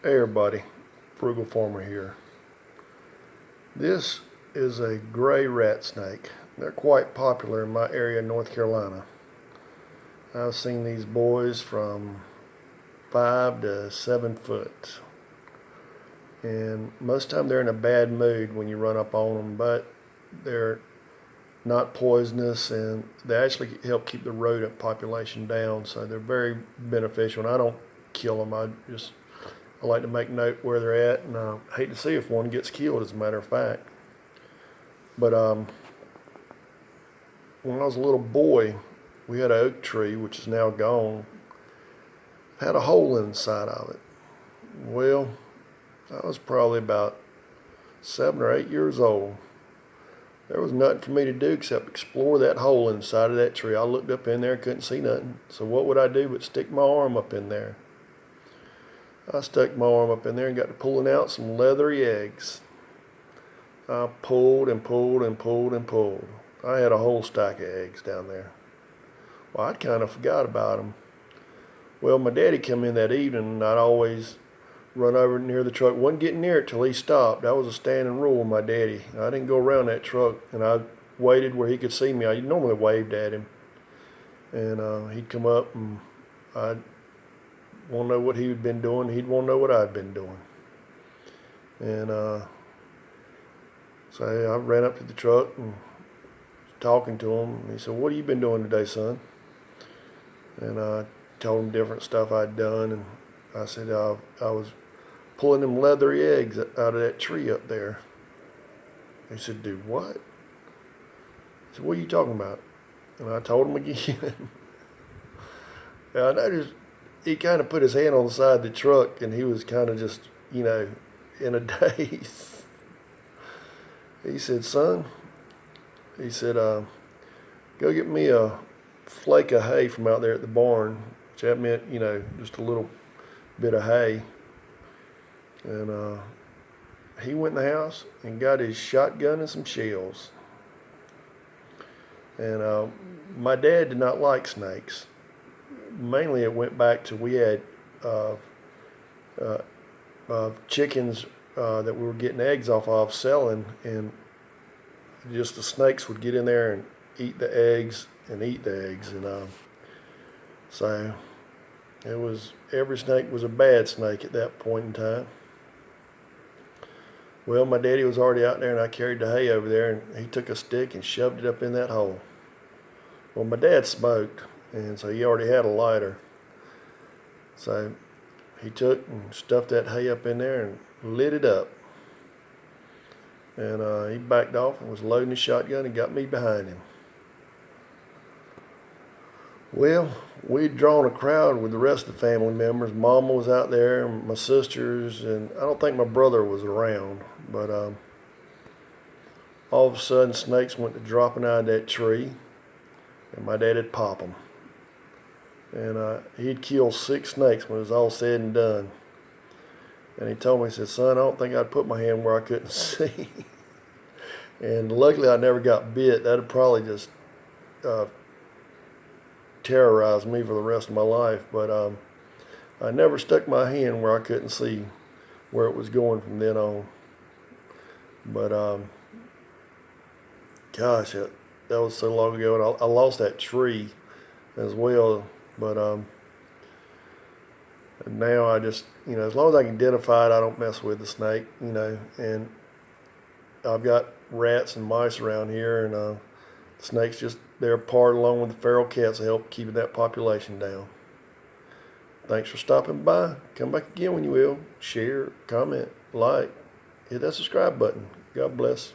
Hey everybody, Frugal Farmer here. This is a gray rat snake. They're quite popular in my area in North Carolina. I've seen these boys from 5 to 7 foot. And most of the time they're in a bad mood when you run up on them, but they're not poisonous and they actually help keep the rodent population down, so they're very beneficial. And I don't kill them, I like to make note where they're at, and I hate to see if one gets killed, as a matter of fact. But when I was a little boy, we had an oak tree, which is now gone, had a hole inside of it. Well, I was probably about 7 or 8 years old. There was nothing for me to do except explore that hole inside of that tree. I looked up in there, couldn't see nothing. So what would I do but stick my arm up in there? I stuck my arm up in there and got to pulling out some leathery eggs. I pulled and pulled and pulled and pulled. I had a whole stack of eggs down there. Well, I'd kind of forgot about them. Well, my daddy come in that evening, and I'd always run over near the truck. Wasn't getting near it till he stopped. That was a standing rule with my daddy. I didn't go around that truck, and I waited where he could see me. I normally waved at him, and he'd come up, and I'd want to know what he'd been doing. He'd want to know what I'd been doing. And so I ran up to the truck and was talking to him. And he said, "What have you been doing today, son?" And I told him different stuff I'd done. And I said, I was pulling them leathery eggs out of that tree up there. He said, "Do what?" I said, "What are you talking about?" And I told him again. And I noticed he kind of put his hand on the side of the truck, and he was kind of just, in a daze. He said, "Son," he said, "go get me a flake of hay from out there at the barn," which that meant, just a little bit of hay. And he went in the house and got his shotgun and some shells. And my dad did not like snakes. Mainly it went back to we had chickens that we were getting eggs off of selling, and just the snakes would get in there and eat the eggs and eat the eggs. And so every snake was a bad snake at that point in time. Well, my daddy was already out there, and I carried the hay over there, and he took a stick and shoved it up in that hole. Well, my dad smoked, and so he already had a lighter. So he took and stuffed that hay up in there and lit it up. And he backed off and was loading his shotgun and got me behind him. Well, we'd drawn a crowd with the rest of the family members. Mama was out there, and my sisters, and I don't think my brother was around. But all of a sudden, snakes went to dropping out of that tree, and my dad would pop them. And he'd kill 6 snakes when it was all said and done. And he told me, he said, "Son, I don't think I'd put my hand where I couldn't see." And luckily I never got bit. That'd probably just terrorized me for the rest of my life. But I never stuck my hand where I couldn't see where it was going from then on. But gosh, that was so long ago. And I lost that tree as well. But now I just, as long as I can identify it, I don't mess with the snake, and I've got rats and mice around here, and the snakes they're part along with the feral cats to help keeping that population down. Thanks for stopping by. Come back again when you will. Share, comment, like, hit that subscribe button. God bless.